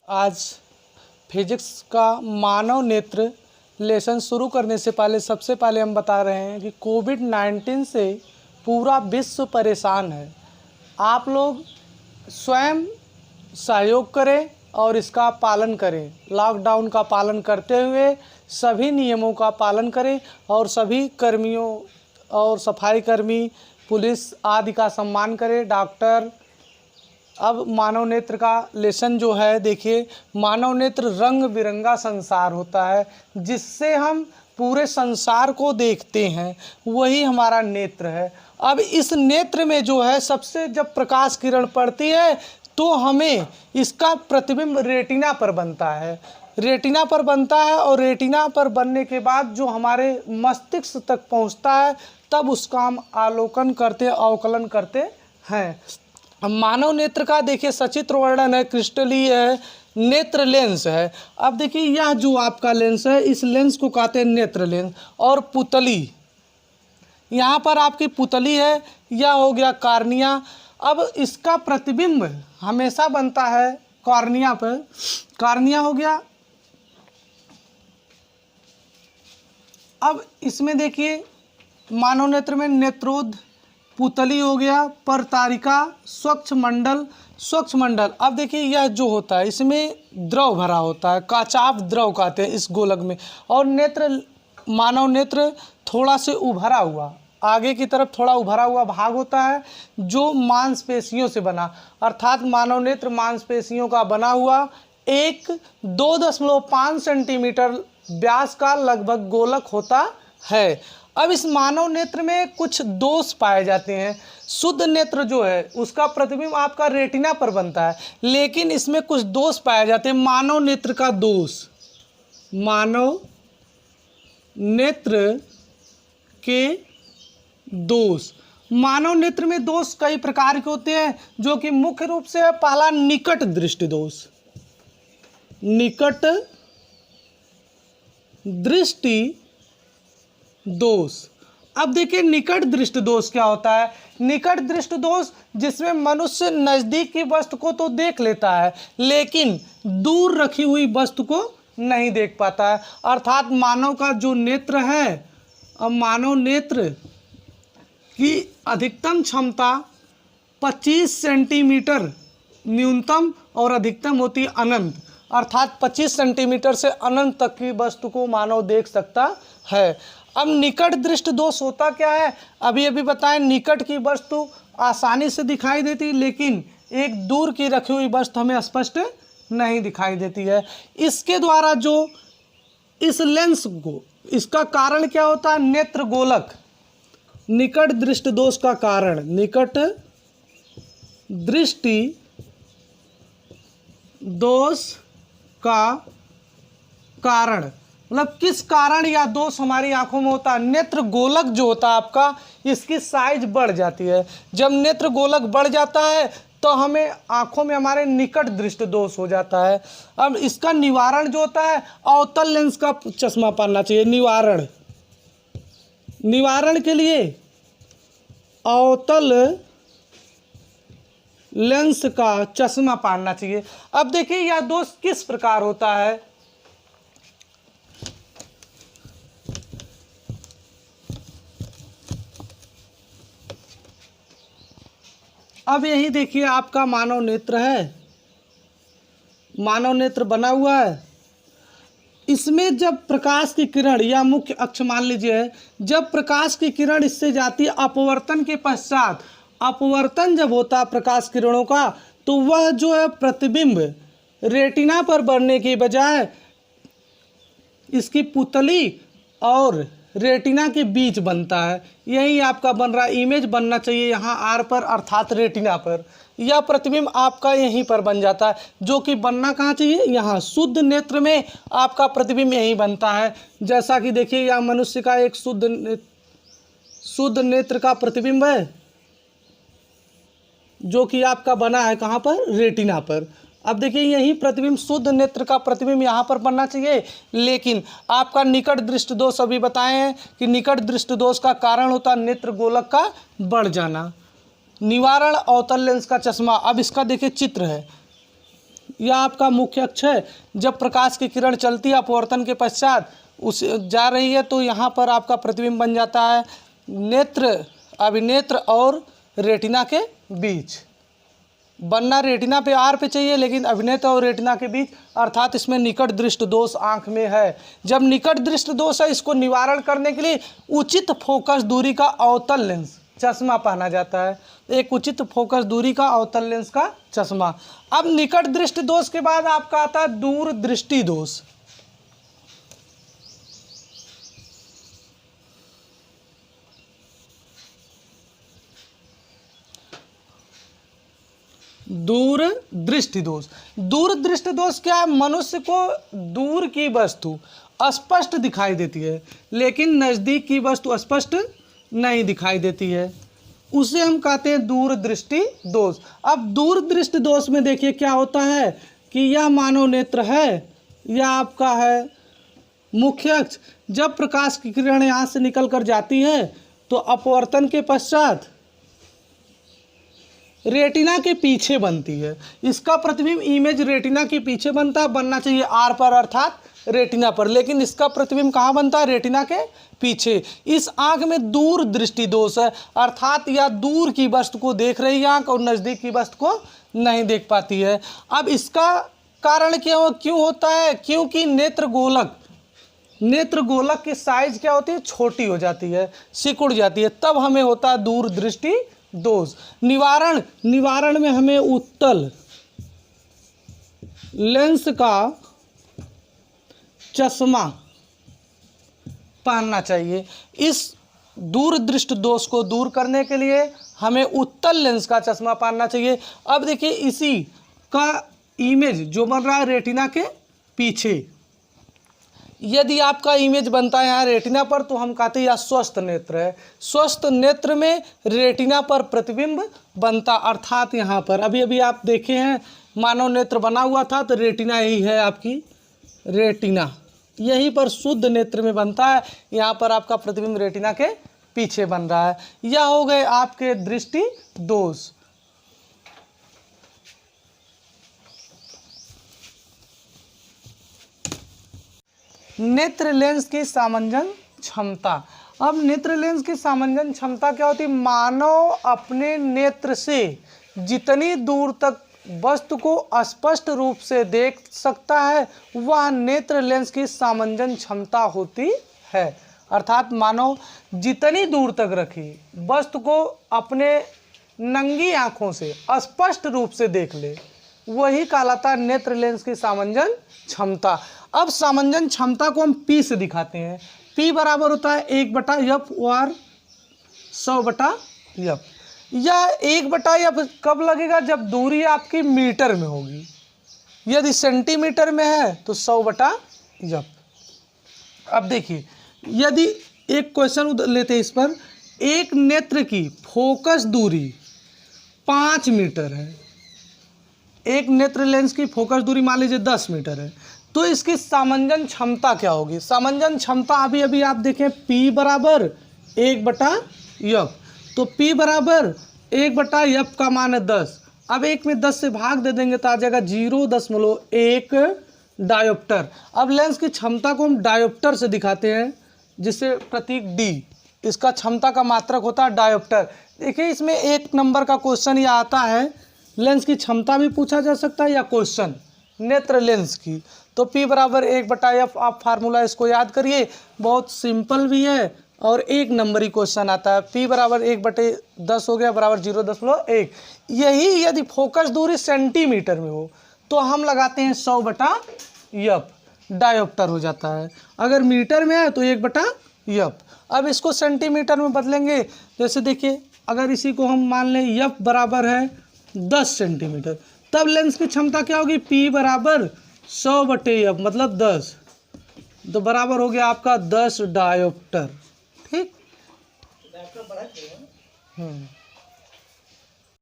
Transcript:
आज फिजिक्स का मानव नेत्र लेसन शुरू करने से पहले सबसे पहले हम बता रहे हैं कि कोविड-19 से पूरा विश्व परेशान है। आप लोग स्वयं सहयोग करें और इसका पालन करें। लॉकडाउन का पालन करते हुए सभी नियमों का पालन करें और सभी कर्मियों और सफाई कर्मी, पुलिस आदि का सम्मान करें। डॉक्टर, अब मानव नेत्र का लेसन जो है, देखिए, मानव नेत्र रंग बिरंगा संसार होता है जिससे हम पूरे संसार को देखते हैं, वही हमारा नेत्र है। अब इस नेत्र में जो है सबसे जब प्रकाश किरण पड़ती है तो हमें इसका प्रतिबिंब रेटिना पर बनता है। रेटिना पर बनता है और रेटिना पर बनने के बाद जो हमारे मस्तिष्क तक पहुंचता है तब उसका हम अवकलन करते हैं। मानव नेत्र का देखिए सचित्र वर्णन है, क्रिस्टलीय है, नेत्र लेंस है। अब देखिए यह जो आपका लेंस है, इस लेंस को कहते हैं नेत्र लेंस। और पुतली, यहाँ पर आपकी पुतली है, यह हो गया कॉर्निया। अब इसका प्रतिबिंब हमेशा बनता है कॉर्निया पर। कॉर्निया हो गया। अब इसमें देखिए मानव नेत्र में नेत्रोद, पुतली हो गया, परतारिका, स्वच्छ मंडल। अब देखिए यह जो होता है इसमें द्रव भरा होता है, काचाभ द्रव कहते हैं इस गोलक में। और नेत्र, मानव नेत्र थोड़ा से उभरा हुआ, आगे की तरफ थोड़ा उभरा हुआ भाग होता है जो मांसपेशियों से बना, अर्थात मानव नेत्र मांसपेशियों का बना हुआ एक 2.5 सेंटीमीटर व्यास का लगभग गोलक होता है। अब इस मानव नेत्र में कुछ दोष पाए जाते हैं। शुद्ध नेत्र जो है उसका प्रतिबिंब आपका रेटिना पर बनता है, लेकिन इसमें कुछ दोष पाए जाते हैं। मानव नेत्र का दोष, मानव नेत्र के दोष, मानव नेत्र में दोष कई प्रकार के होते हैं, जो कि मुख्य रूप से है पहला निकट दृष्टि दोष। निकट दृष्टि दोष। अब देखिए निकट दृष्टि दोष क्या होता है। निकट दृष्टि दोष जिसमें मनुष्य नज़दीक की वस्तु को तो देख लेता है लेकिन दूर रखी हुई वस्तु को नहीं देख पाता है। अर्थात मानव का जो नेत्र है, अब मानव नेत्र की अधिकतम क्षमता 25 सेंटीमीटर न्यूनतम और अधिकतम होती है अनंत, अर्थात 25 सेंटीमीटर से अनंत तक की वस्तु को मानव देख सकता है। अब निकट दृष्टि दोष होता क्या है, अभी बताएं। निकट की वस्तु आसानी से दिखाई देती लेकिन एक दूर की रखी हुई वस्तु हमें स्पष्ट नहीं दिखाई देती है। इसके द्वारा जो इस लेंस को, इसका कारण क्या होता है, नेत्र गोलक। निकट दृष्टि दोष का कारण, निकट दृष्टि दोष का कारण, मतलब किस कारण या दोष हमारी आंखों में होता है। नेत्र गोलक जो होता है आपका, इसकी साइज बढ़ जाती है। जब नेत्र गोलक बढ़ जाता है तो हमें आंखों में हमारे निकट दृष्टि दोष हो जाता है। अब इसका निवारण जो होता है, अवतल लेंस का चश्मा पहनना चाहिए। निवारण के लिए अवतल लेंस का चश्मा पहनना चाहिए। अब देखिए यह दोष किस प्रकार होता है। अब यही देखिए आपका मानव नेत्र है, मानव नेत्र बना हुआ है। इसमें जब प्रकाश की किरण, या मुख्य अक्ष मान लीजिए, जब प्रकाश की किरण इससे जाती है अपवर्तन के पश्चात, अपवर्तन जब होता है प्रकाश किरणों का, तो वह जो है प्रतिबिंब रेटिना पर बनने की बजाय इसकी पुतली और रेटिना के बीच बनता है। यही आपका बन रहा, इमेज बनना चाहिए यहाँ आर पर, अर्थात रेटिना पर। यह प्रतिबिंब आपका यहीं पर बन जाता है, जो कि बनना कहाँ चाहिए, यहाँ। शुद्ध नेत्र में आपका प्रतिबिंब यहीं बनता है। जैसा कि देखिए यह मनुष्य का एक शुद्ध नेत्र का प्रतिबिंब है, जो कि आपका बना है कहाँ पर, रेटिना पर। अब देखिए यही प्रतिबिंब, शुद्ध नेत्र का प्रतिबिंब यहाँ पर बनना चाहिए, लेकिन आपका निकट दृष्टि दोष अभी बताए हैं कि निकट दृष्टि दोष का कारण होता है नेत्र गोलक का बढ़ जाना। निवारण अवतल लेंस का चश्मा। अब इसका देखिए चित्र है, यह आपका मुख्य अक्ष है। जब प्रकाश की किरण चलती है अपवर्तन के पश्चात उस जा रही है तो यहाँ पर आपका प्रतिबिंब बन जाता है नेत्र, अभिनेत्र और रेटिना के बीच। बनना रेटिना पे आर पे चाहिए, लेकिन अभिनेत्र और रेटिना के बीच, अर्थात इसमें निकट दृष्टि दोष आंख में है। जब निकट दृष्टि दोष है, इसको निवारण करने के लिए उचित फोकस दूरी का अवतल लेंस चश्मा पहना जाता है। एक उचित फोकस दूरी का अवतल लेंस का चश्मा। अब निकट दृष्टि दोष के बाद आपका आता है दूर दृष्टि दोष। दूर दृष्टि दोष। दूर दृष्टि दोष क्या है? मनुष्य को दूर की वस्तु स्पष्ट दिखाई देती है, लेकिन नज़दीक की वस्तु स्पष्ट नहीं दिखाई देती है, उसे हम कहते हैं दूर दृष्टि दोष। अब दूर दृष्टि दोष में देखिए क्या होता है कि यह मानव नेत्र है, यह आपका है मुख्य अक्ष। जब प्रकाश की किरण यहाँ से निकल कर जाती है तो अपवर्तन के पश्चात रेटिना के पीछे बनती है। इसका प्रतिबिंब इमेज रेटिना के पीछे बनता है, बनना चाहिए आर पर अर्थात रेटिना पर, लेकिन इसका प्रतिबिंब कहाँ बनता है? रेटिना के पीछे। इस आंख में दूर दृष्टि दोष है, अर्थात यह दूर की वस्तु को देख रही है आंख और नज़दीक की वस्तु को नहीं देख पाती है। अब इसका कारण क्यों होता है? क्योंकि नेत्र गोलक की साइज क्या होती है? छोटी हो जाती है, सिकुड़ जाती है, तब हमें होता है दूर दृष्टि दोष। निवारण में हमें उत्तल लेंस का चश्मा पहनना चाहिए। इस दूर दृष्टि दोष को दूर करने के लिए हमें उत्तल लेंस का चश्मा पहनना चाहिए। अब देखिए इसी का इमेज जो बन रहा है रेटिना के पीछे, यदि आपका इमेज बनता है यहाँ रेटिना पर तो हम कहते हैं यह स्वस्थ नेत्र है। स्वस्थ नेत्र में रेटिना पर प्रतिबिंब बनता, अर्थात यहाँ पर अभी आप देखे हैं मानव नेत्र बना हुआ था तो रेटिना यही है आपकी रेटिना, यहीं पर शुद्ध नेत्र में बनता है। यहाँ पर आपका प्रतिबिंब रेटिना के पीछे बन रहा है। यह हो गए आपके दृष्टि दोष। नेत्र लेंस की सामंजन क्षमता। अब नेत्र लेंस की सामंजन क्षमता क्या होती है? मानव अपने नेत्र से जितनी दूर तक वस्तु को स्पष्ट रूप से देख सकता है वह नेत्र लेंस की सामंजन क्षमता होती है। अर्थात मानव जितनी दूर तक रखी वस्तु को अपने नंगी आँखों से स्पष्ट रूप से देख ले, वही कहलाता है नेत्र लेंस की सामंजन क्षमता। अब सामंजन क्षमता को हम P से दिखाते हैं। P बराबर होता है 1/f और 100/f। यह 1/f कब लगेगा? जब दूरी आपकी मीटर में होगी। यदि सेंटीमीटर में है तो 100/f। अब देखिए यदि एक क्वेश्चन लेते हैं इस पर, एक नेत्र की फोकस दूरी 5 मीटर है, एक नेत्र लेंस की फोकस दूरी मान लीजिए 10 मीटर है, तो इसकी सामंजन क्षमता क्या होगी? सामंजन क्षमता अभी आप देखें P बराबर 1/f, तो P बराबर 1/f का मान है 10। अब 1 में 10 से भाग दे देंगे तो आ जाएगा 0.1 डायोप्टर। अब लेंस की क्षमता को हम डायोप्टर से दिखाते हैं, जिसे प्रतीक D, इसका क्षमता का मात्रक होता है डायोप्टर। देखिए इसमें 1 नंबर का क्वेश्चन ये आता है, लेंस की क्षमता भी पूछा जा सकता है या क्वेश्चन नेत्र लेंस की। तो P बराबर 1/f, आप फार्मूला इसको याद करिए, बहुत सिंपल भी है और 1 नंबर ही क्वेश्चन आता है। P बराबर 1/10 हो गया बराबर 0.1। यही यदि फोकस दूरी सेंटीमीटर में हो तो हम लगाते हैं 100/f, डायोप्टर हो जाता है। अगर मीटर में है तो 1/f। अब इसको सेंटीमीटर में बदलेंगे, जैसे देखिए अगर इसी को हम मान लें f बराबर है 10 सेंटीमीटर, तब लेंस की क्षमता क्या होगी? P बराबर 100/f मतलब 10, तो बराबर हो गया आपका 10 डायोप्टर। ठीक।